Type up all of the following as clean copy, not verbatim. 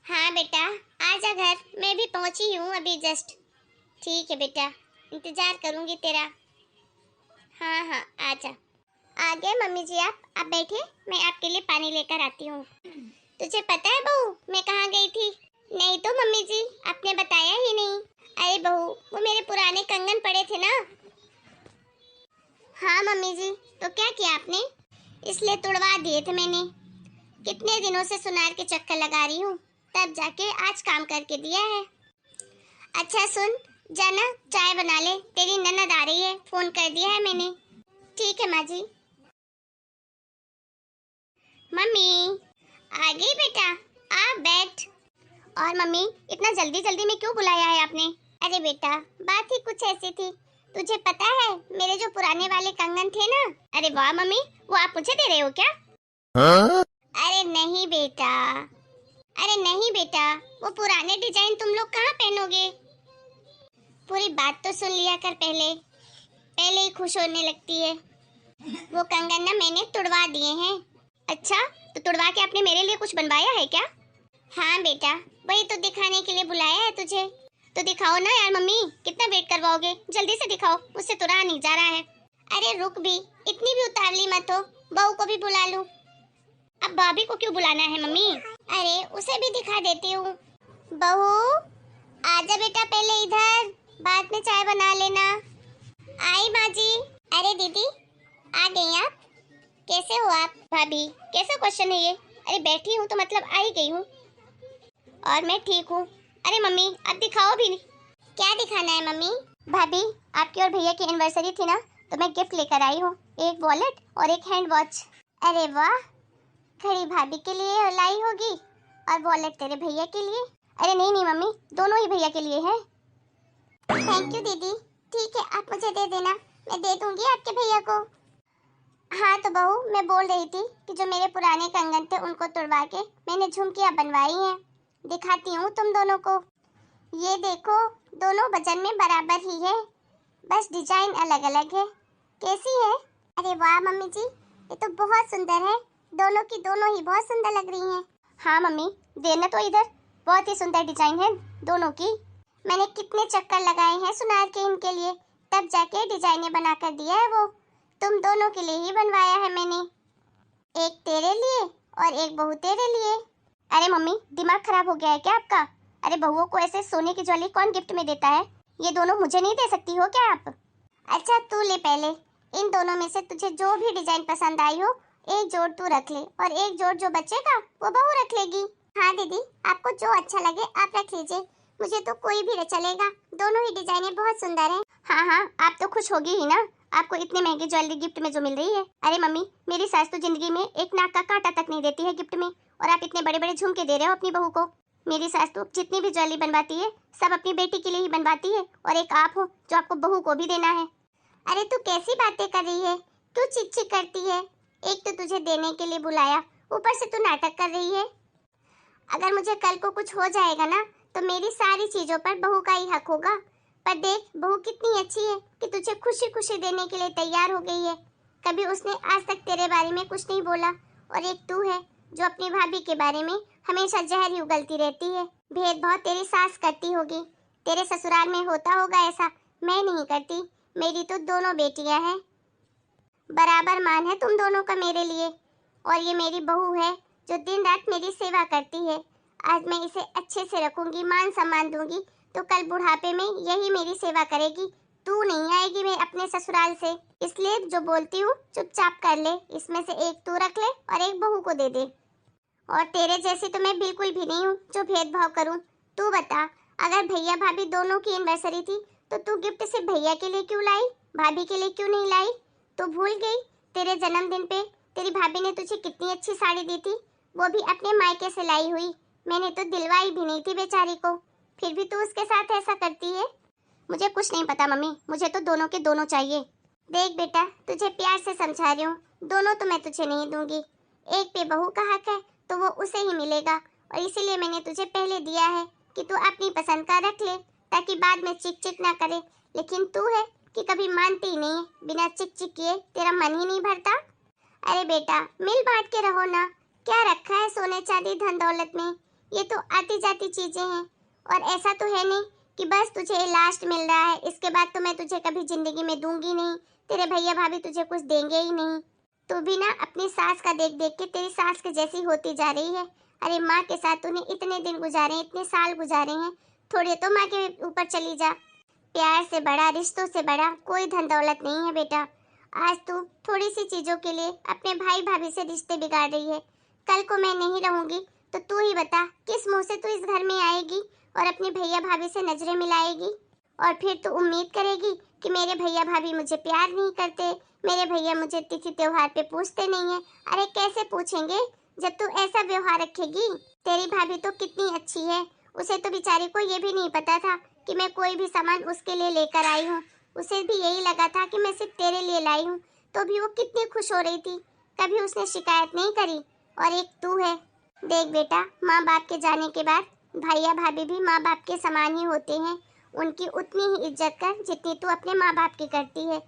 हाँ बेटा, आजा घर। मैं भी पहुंची हूँ अभी जस्ट। ठीक है बेटा, इंतजार करूंगी तेरा। हाँ हाँ, आजा। आ गए मम्मी जी। आप बैठे, मैं आपके लिए पानी लेकर आती हूँ। तुझे पता है बहू, मैं कहाँ गई थी? नहीं तो मम्मी जी, आपने बताया ही नहीं। अरे बहू, वो मेरे पुराने कंगन पड़े थे ना। हाँ मम्मी जी, तो क्या किया आपने? इसलिए तुड़वा दिए थे मैंने। कितने दिनों से सुनार के चक्कर लगा रही हूँ, तब जाके आज काम करके दिया है। अच्छा सुन, जाना चाय बना ले, तेरी ननद आ रही है, फोन कर दिया है मैंने। ठीक है माँ जी। मम्मी आ गई बेटा, आ बैठ। और मम्मी, इतना जल्दी जल्दी में क्यों बुलाया है आपने? अरे बेटा, बात ही कुछ ऐसी थी। तुझे पता है मेरे जो पुराने वाले कंगन थे ना। अरे वाह मम्मी, वो आप मुझे दे रहे हो क्या? हाँ? अरे नहीं बेटा, अरे नहीं बेटा, वो पुराने डिजाइन तुम लोग कहाँ पहनोगे? पूरी बात तो सुन लिया कर पहले। पहले ही खुश होने लगती है। वो कंगन ना मैंने तुड़वा दिए हैं। अच्छा, तो तुड़वा के आपने मेरे लिए कुछ बनवाया है क्या? हाँ बेटा, वही तो दिखाने के लिए बुलाया है तुझे। तो दिखाओ ना यार मम्मी, कितना वेट करवाओगे? जल्दी से दिखाओ, मुझसे तो रहा नहीं जा रहा है। अरे रुक भी, इतनी भी उतावली मत हो, बहू को भी बुला लूं। अब भाभी को क्यों बुलाना है मम्मी? अरे उसे भी दिखा देती हूँ। बहू आजा बेटा, पहले इधर, बाद में चाय बना लेना। आई माँ जी। अरे दीदी, आ गई आप? कैसे हो आप? भाभी, कैसा क्वेश्चन है ये? अरे बैठी हूँ तो मतलब आ ही गई हूँ। और मैं ठीक हूँ। अरे मम्मी, अब दिखाओ भी नहीं। क्या दिखाना है मम्मी? भाभी, आपकी और भैया की एनिवर्सरी थी ना, तो मैं गिफ्ट लेकर आई हूँ, एक वॉलेट और एक हैंड वॉच। अरे वाह, घड़ी भाभी के लिए लाई होगी और वॉलेट तेरे भैया के लिए। अरे नहीं नहीं मम्मी, दोनों ही भैया के लिए है। थैंक यू दीदी। ठीक है, आप मुझे दे देना, मैं दे दूंगी आपके भैया को। हाँ तो बहू, मैं बोल रही थी कि जो मेरे पुराने कंगन थे उनको तुड़वा के मैंने झुमकियाँ बनवाई हैं। दिखाती हूँ तुम दोनों को। ये देखो, दोनों वजन में बराबर ही है, बस डिजाइन अलग अलग है। कैसी है? अरे वाह मम्मी जी, ये तो बहुत सुंदर है। दोनों की दोनों ही बहुत सुंदर लग रही हैं। हाँ मम्मी, देना तो इधर। बहुत ही सुंदर डिजाइन है दोनों की। मैंने कितने चक्कर लगाए हैं सुनार के इनके लिए, तब जाके डिजाइने बनाकर दिया है वो। तुम दोनों के लिए ही बनवाया है मैंने, एक तेरे लिए और एक बहू तेरे लिए। अरे मम्मी, दिमाग खराब हो गया है क्या आपका? अरे बहुओं को ऐसे सोने की ज्वेलरी कौन गिफ्ट में देता है? ये दोनों मुझे नहीं दे सकती हो क्या आप? अच्छा तू ले पहले, इन दोनों में से तुझे जो भी डिजाइन पसंद आई हो, एक जोड़ तू रख ले और एक जोड़ जो बचेगा वो बहू रख लेगी। हाँ दीदी, आपको जो अच्छा लगे आप रख लीजिए, मुझे तो कोई भी चलेगा। दोनों ही डिजाइने बहुत सुंदर हैं। हाँ हाँ, आप तो खुश होगी ही ना, आपको इतनी महंगी ज्वेलरी गिफ्ट में जो मिल रही है। अरे मम्मी, मेरी सास तो जिंदगी में एक नाक का कांटा तक नहीं देती है गिफ्ट में, और आप इतने बड़े बड़े झुमके दे रहे हो अपनी बहू को। मेरी सास तो जितनी भी ज्वेलरी बनवाती है सब अपनी बेटी के लिए ही बनवाती है, और एक आप हो जो आपको बहू को भी देना है। अरे तू कैसी बातें कर रही है? क्यों चिक चिक करती है? एक तो तुझे देने के लिए बुलाया, ऊपर से तू नाटक कर रही है। अगर मुझे कल को कुछ हो जाएगा ना, तो मेरी सारी चीजों पर बहू का ही हक होगा। पर देख, बहू कितनी अच्छी है कि तुझे खुशी खुशी देने के लिए तैयार हो गई है। कभी उसने आज तक तेरे बारे में कुछ नहीं बोला, और एक तू है जो अपनी भाभी के बारे में हमेशा जहर ही उगलती रहती है। भेदभाव तेरी सास करती होगी, तेरे ससुराल में होता होगा ऐसा, मैं नहीं करती। मेरी तो दोनों बेटियां हैं, बराबर मान है तुम दोनों का मेरे लिए। और ये मेरी बहू है जो दिन रात मेरी सेवा करती है। आज मैं इसे अच्छे से रखूंगी, मान सम्मान दूंगी, तो कल बुढ़ापे में यही मेरी सेवा करेगी। तू नहीं आएगी मैं अपने ससुराल से, इसलिए जो बोलती हूँ चुपचाप कर ले। इसमें से एक तू रख ले और एक बहू को दे दे। और तेरे जैसी तो मैं बिल्कुल भी नहीं हूँ जो भेदभाव करूँ। तू बता, अगर भैया भाभी दोनों की एनिवर्सरी थी तो तू गिफ्ट सिर्फ भैया के लिए क्यों लाई, भाभी के लिए क्यों नहीं लाई? तो भूल गई तेरे जन्मदिन पे तेरी भाभी ने तुझे कितनी अच्छी साड़ी दी थी, वो भी अपने मायके से लाई हुई। मैंने तो दिलवाई भी नहीं थी बेचारी को, फिर भी तू उसके साथ ऐसा करती है। मुझे कुछ नहीं पता मम्मी, मुझे तो दोनों के दोनों चाहिए। देख बेटा, तुझे प्यार से समझा रही हूँ, दोनों तो मैं तुझे नहीं दूंगी। एक पे बहू का हक है तो वो उसे ही मिलेगा, और इसीलिए मैंने तुझे पहले दिया है कि तू अपनी पसंद का रख ले, ताकि बाद में चिक चिक ना करे। लेकिन तू है कि कभी मानती ही नहीं है, बिना चिक चिक किए तेरा मन ही नहीं भरता। अरे बेटा, मिल बांट के रहो ना, क्या रखा है सोने चांदी धन दौलत में? ये तो आती जाती चीजें हैं, और ऐसा तो है नहीं कि बस तुझे लास्ट मिल रहा है, इसके बाद तो मैं तुझे कभी जिंदगी में दूंगी नहीं, तेरे भैया भाभी तुझे कुछ देंगे ही नहीं। तू भी ना अपनी सास का देख देख के तेरी सास के जैसी होती जा रही है। अरे माँ के साथ तूने इतने दिन गुजारे, इतने साल गुजारे हैं, थोड़े तो माँ के ऊपर चली जा। प्यार से बड़ा, रिश्तों से बड़ा कोई धन दौलत नहीं है बेटा। आज तू थोड़ी सी चीजों के लिए अपने भाई भाभी से रिश्ते बिगाड़ रही है। कल को मैं नहीं रहूंगी तो तू ही बता किस मुंह से तू इस घर में आएगी और अपने भैया भाभी से नजरें मिलाएगी, और फिर तू उम्मीद करेगी कि मेरे भैया भाभी मुझे प्यार नहीं करते, मेरे भैया मुझे तिथि त्योहार पे पूछते नहीं है। अरे कैसे पूछेंगे जब तू ऐसा व्यवहार रखेगी। तेरी भाभी तो कितनी अच्छी है, उसे तो बेचारी को ये भी नहीं पता था कि मैं कोई भी सामान उसके लिए लेकर आई हूँ। उसे भी यही लगा था कि मैं सिर्फ तेरे लिए लाई हूँ, तो भी वो कितनी खुश हो रही थी, कभी उसने शिकायत नहीं करी। और एक तू है। देख बेटा, माँ बाप के जाने के बाद भैया भाभी भी माँ बाप के समान ही होते हैं। उनकी उतनी ही इज्जत कर जितनी तू अपने माँ बाप की करती है।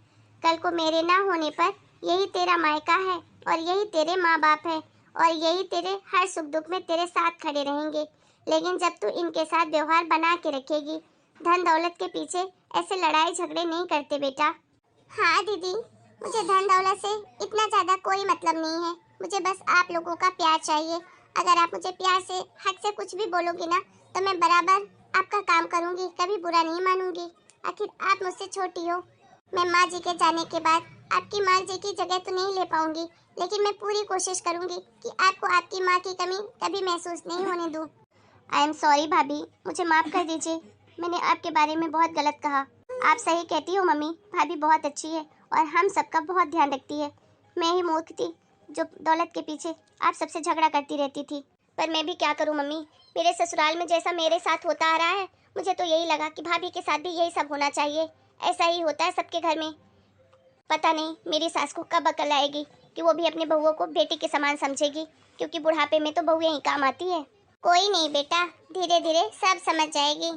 कल को मेरे ना होने पर यही तेरा मायका है और यही तेरे माँ बाप है, और यही तेरे हर सुख दुख में तेरे साथ खड़े रहेंगे। लेकिन जब तू इनके साथ व्यवहार बना के रखेगी, धन दौलत के पीछे ऐसे लड़ाई झगड़े नहीं करते बेटा। हाँ दीदी, मुझे धन दौलत से इतना ज्यादा कोई मतलब नहीं है, मुझे बस आप लोगों का प्यार चाहिए। अगर आप मुझे प्यार से हक से कुछ भी बोलोगी ना तो मैं बराबर आपका काम करूंगी, कभी बुरा नहीं मानूंगी। आखिर आप मुझसे छोटी हो। मैं माँ जी के जाने के बाद आपकी माँ जी की जगह तो नहीं ले पाऊंगी, लेकिन मैं पूरी कोशिश करूंगी कि आपको आपकी माँ की कमी कभी महसूस नहीं होने दूं। आई एम सॉरी भाभी, मुझे माफ़ कर दीजिए, मैंने आपके बारे में बहुत गलत कहा। आप सही कहती हो मम्मी, भाभी बहुत अच्छी है और हम सबका बहुत ध्यान रखती है। मैं ही मूर्ख थी जो दौलत के पीछे आप सबसे झगड़ा करती रहती थी। पर मैं भी क्या करूं मम्मी, मेरे ससुराल में जैसा मेरे साथ होता आ रहा है, मुझे तो यही लगा कि भाभी के साथ भी यही सब होना चाहिए। ऐसा ही होता है सबके घर में। पता नहीं मेरी सास को कब अकल आएगी कि वो भी अपने बहुओं को बेटी के समान समझेगी, क्योंकि बुढ़ापे में तो बहू यही काम आती है। कोई नहीं बेटा, धीरे धीरे सब समझ जाएगी,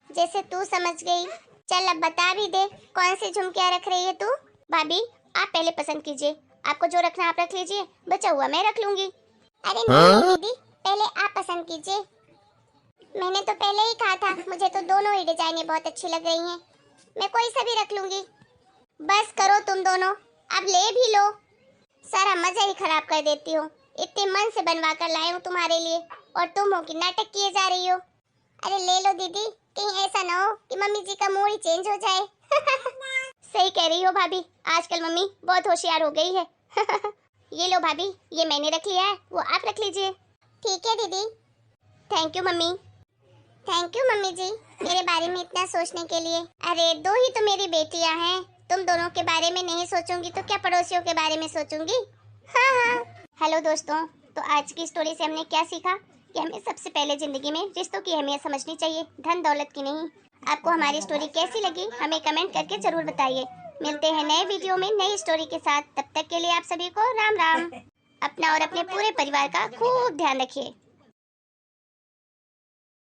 जैसे तू समझ गई। चल अब बता भी दे, कौन सी झुमकियाँ रख रही है तू? भाभी आप पहले पसंद कीजिए, आपको जो रखना आप रख लीजिए, बचा हुआ मैं रख लूंगी। अरे नहीं दीदी, पहले आप पसंद कीजिए। मैंने तो पहले ही कहा था, मुझे तो दोनों ही डिजाइनें बहुत अच्छी लग रही हैं, मैं कोई सा भी रख लूंगी। बस करो तुम दोनों, अब ले भी लो। सारा मजा ही खराब कर देती हो। इतने मन से बनवा कर लाई हूँ तुम्हारे लिए, और तुम हो कि नाटक किए जा रही हो। अरे ले लो दीदी, कहीं ऐसा ना हो कि मम्मी जी का मूड ही चेंज हो जाए। सही कह रही हो भाभी, आजकल मम्मी बहुत होशियार हो गई है। ये लो भाभी, ये मैंने रख लिया है, वो आप रख लीजिए। ठीक है दीदी। Thank you mummy. Thank you mummy जी, मेरे बारे में इतना सोचने के लिए। अरे दो ही तो मेरी बेटियां हैं, तुम दोनों के बारे में नहीं सोचूंगी तो क्या पड़ोसियों के बारे में सोचूंगी। हाँ हाँ। हेलो दोस्तों, तो आज की स्टोरी से हमने क्या सीखा कि हमें सबसे पहले जिंदगी में रिश्तों की अहमियत समझनी चाहिए, धन दौलत की नहीं। आपको हमारी स्टोरी कैसी लगी हमें कमेंट करके जरूर बताइए। मिलते हैं नए वीडियो में नई स्टोरी के साथ, तब तक के लिए आप सभी को राम राम। अपना और अपने पूरे परिवार का खूब ध्यान रखिए।